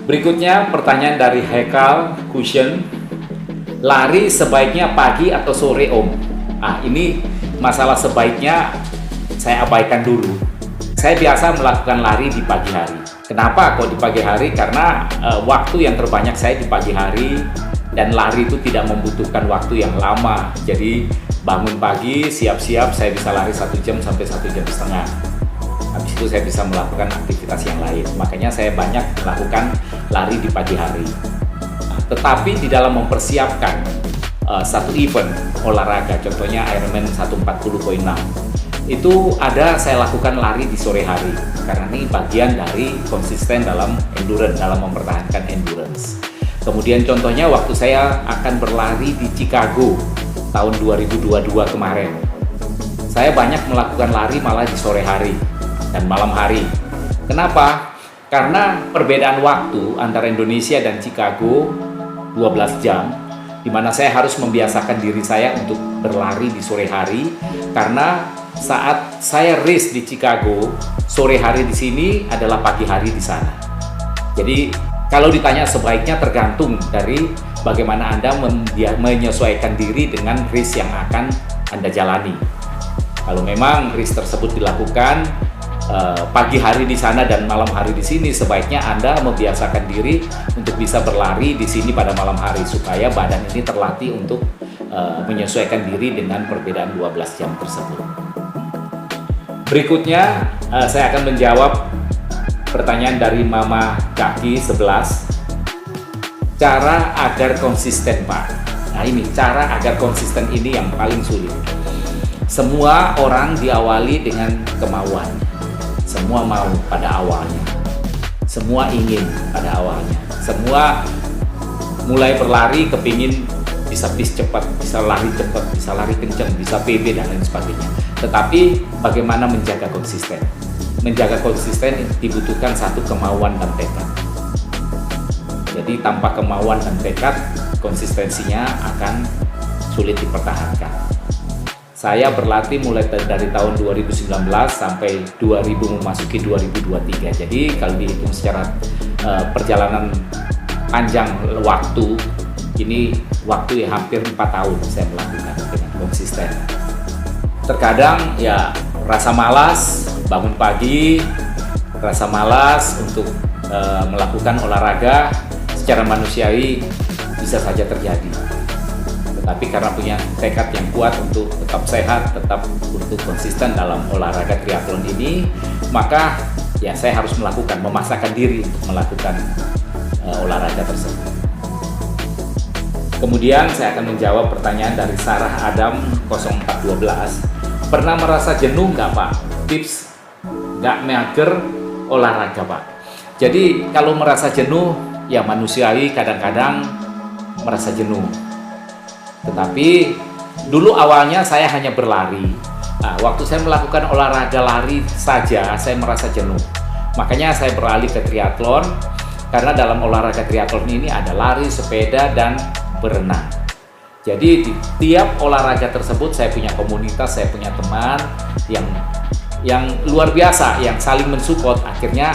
Berikutnya pertanyaan dari Hekal Cushion. Lari sebaiknya pagi atau sore, Om? Ini masalah sebaiknya saya abaikan dulu. Saya biasa melakukan lari di pagi hari. Kenapa kok di pagi hari? Karena waktu yang terbanyak saya di pagi hari, dan lari itu tidak membutuhkan waktu yang lama. Jadi bangun pagi, siap-siap, saya bisa lari 1 jam sampai 1,5 jam. Habis itu saya bisa melakukan aktivitas yang lain. Makanya saya banyak melakukan lari di pagi hari. Tetapi di dalam mempersiapkan satu event olahraga, contohnya Ironman 140.6, itu saya lakukan lari di sore hari, karena ini bagian dari konsisten dalam endurance, dalam mempertahankan endurance. Kemudian contohnya waktu saya akan berlari di Chicago tahun 2022 kemarin, saya banyak melakukan lari malah di sore hari dan malam hari. Kenapa? Karena perbedaan waktu antara Indonesia dan Chicago 12 jam, di mana saya harus membiasakan diri saya untuk berlari di sore hari, karena saat saya race di Chicago, sore hari di sini adalah pagi hari di sana. Jadi kalau ditanya sebaiknya tergantung dari bagaimana Anda menyesuaikan diri dengan race yang akan Anda jalani. Kalau memang race tersebut dilakukan pagi hari di sana dan malam hari di sini, sebaiknya Anda membiasakan diri untuk bisa berlari di sini pada malam hari, supaya badan ini terlatih untuk menyesuaikan diri dengan perbedaan 12 jam tersebut. Berikutnya saya akan menjawab pertanyaan dari Mama Kaki 11. Cara agar konsisten, Pak. Ini cara agar konsisten ini yang paling sulit. Semua orang diawali dengan kemauan. Semua mau pada awalnya. Semua ingin pada awalnya. Semua mulai berlari kepingin bisa pace cepat, bisa lari cepat, bisa lari kencang, bisa PB dan lain sebagainya. Tetapi bagaimana menjaga konsisten? Menjaga konsisten dibutuhkan satu kemauan dan tekad. Jadi tanpa kemauan dan tekad, konsistensinya akan sulit dipertahankan. Saya berlatih mulai dari tahun 2019 sampai 2000 memasuki 2023. Jadi kalau dihitung secara perjalanan panjang waktu, ini waktu yang hampir 4 tahun saya melakukan dengan konsisten. Terkadang ya rasa malas bangun pagi, rasa malas untuk melakukan olahraga secara manusiawi bisa saja terjadi. Tetapi karena punya tekad yang kuat untuk tetap sehat, tetap untuk konsisten dalam olahraga triathlon ini, maka ya saya harus memaksakan diri untuk melakukan olahraga tersebut. Kemudian saya akan menjawab pertanyaan dari Sarah Adam 0412. Pernah merasa jenuh nggak, Pak? Tips nggak mager olahraga, Pak. Jadi kalau merasa jenuh, ya manusiawi kadang-kadang merasa jenuh. Tetapi dulu awalnya saya hanya berlari. Waktu saya melakukan olahraga lari saja, saya merasa jenuh. Makanya saya beralih ke triathlon, karena dalam olahraga triathlon ini ada lari, sepeda, dan berenang. Jadi di tiap olahraga tersebut saya punya komunitas, saya punya teman yang luar biasa, yang saling mensupport. Akhirnya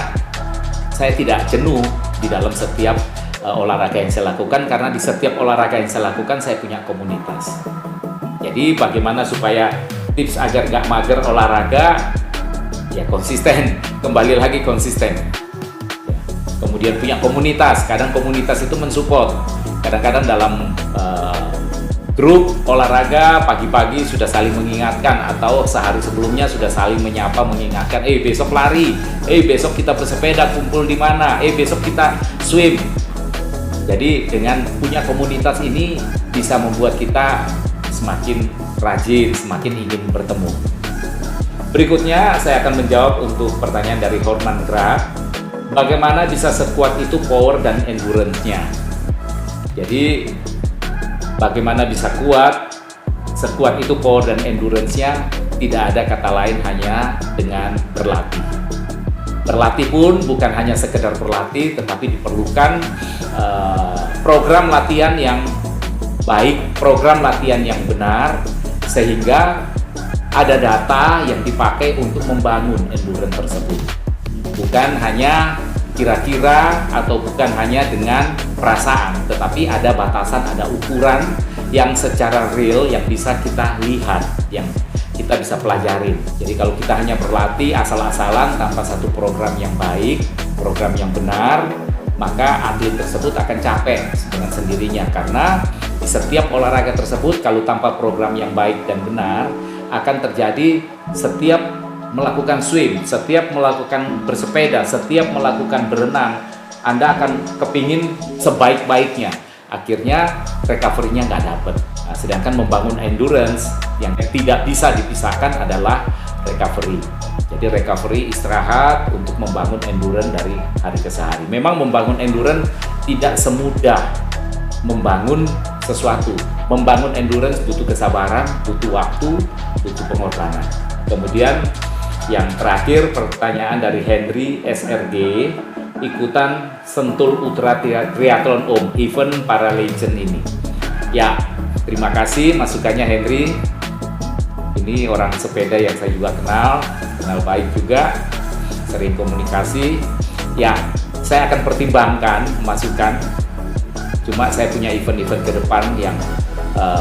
saya tidak jenuh di dalam setiap olahraga yang saya lakukan, karena di setiap olahraga yang saya lakukan saya punya komunitas. Jadi bagaimana supaya tips agar gak mager olahraga? Ya konsisten, kembali lagi konsisten. Kemudian punya komunitas, kadang komunitas itu mensupport. Kadang-kadang dalam grup olahraga pagi-pagi sudah saling mengingatkan, atau sehari sebelumnya sudah saling menyapa mengingatkan, besok lari, besok kita bersepeda, kumpul di mana, besok kita swim. Jadi dengan punya komunitas ini bisa membuat kita semakin rajin, semakin ingin bertemu. Berikutnya saya akan menjawab untuk pertanyaan dari Horman Graf. Bagaimana bisa sekuat itu power dan endurance-nya? Jadi bagaimana bisa sekuat itu power dan endurance-nya? Tidak ada kata lain hanya dengan berlatih. Berlatih pun bukan hanya sekedar berlatih, tetapi diperlukan program latihan yang baik, program latihan yang benar, sehingga ada data yang dipakai untuk membangun endurance tersebut. Bukan hanya kira-kira atau bukan hanya dengan perasaan, tetapi ada batasan, ada ukuran yang secara real yang bisa kita lihat, yang kita bisa pelajarin. Jadi kalau kita hanya berlatih asal-asalan tanpa satu program yang baik, program yang benar, maka atlet tersebut akan capek dengan sendirinya, karena di setiap olahraga tersebut kalau tanpa program yang baik dan benar akan terjadi setiap melakukan swim, setiap melakukan bersepeda, setiap melakukan berenang, Anda akan kepingin sebaik-baiknya. Akhirnya recovery-nya nggak dapet. Nah, sedangkan membangun endurance yang tidak bisa dipisahkan adalah recovery. Jadi recovery istirahat untuk membangun endurance dari hari ke hari. Memang membangun endurance tidak semudah membangun sesuatu. Membangun endurance butuh kesabaran, butuh waktu, butuh pengorbanan. Kemudian yang terakhir pertanyaan dari Henry SRG, ikutan Sentul Ultra Triathlon Om, event para legend ini. Ya, terima kasih masukannya Henry. Ini orang sepeda yang saya juga kenal baik juga, sering komunikasi. Ya, saya akan pertimbangkan masukan. Cuma saya punya event-event ke depan yang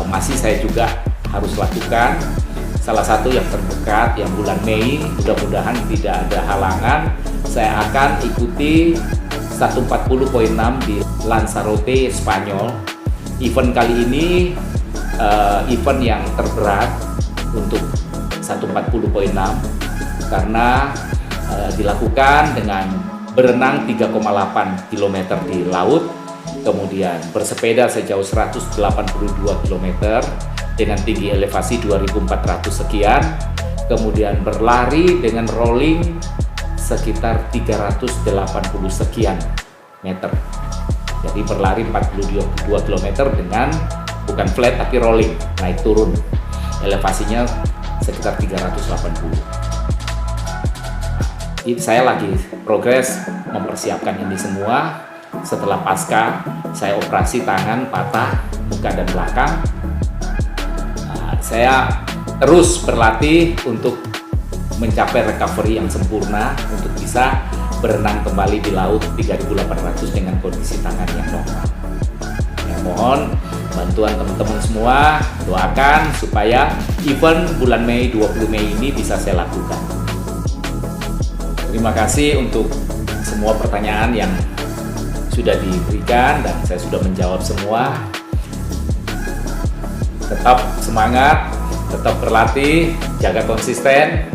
masih saya juga harus lakukan. Salah satu yang terdekat yang bulan Mei, mudah-mudahan tidak ada halangan, saya akan ikuti 140.6 di Lanzarote, Spanyol. Event kali ini event yang terberat untuk 140.6 karena dilakukan dengan berenang 3,8 km di laut, kemudian bersepeda sejauh 182 km dengan tinggi elevasi 2400 sekian, kemudian berlari dengan rolling sekitar 380 sekian meter. Jadi berlari 42 km dengan bukan flat tapi rolling, naik turun. Elevasinya sekitar 380. Ini saya lagi progres mempersiapkan ini semua. Setelah pasca saya operasi tangan patah muka dan belakang. Saya terus berlatih untuk mencapai recovery yang sempurna untuk bisa berenang kembali di laut 3.800 dengan kondisi tangan yang normal. Ya, mohon bantuan teman-teman semua, doakan supaya event bulan Mei, 20 Mei ini bisa saya lakukan. Terima kasih untuk semua pertanyaan yang sudah diberikan dan saya sudah menjawab semua. Tetap semangat, tetap berlatih, jaga konsisten.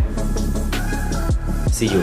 See you.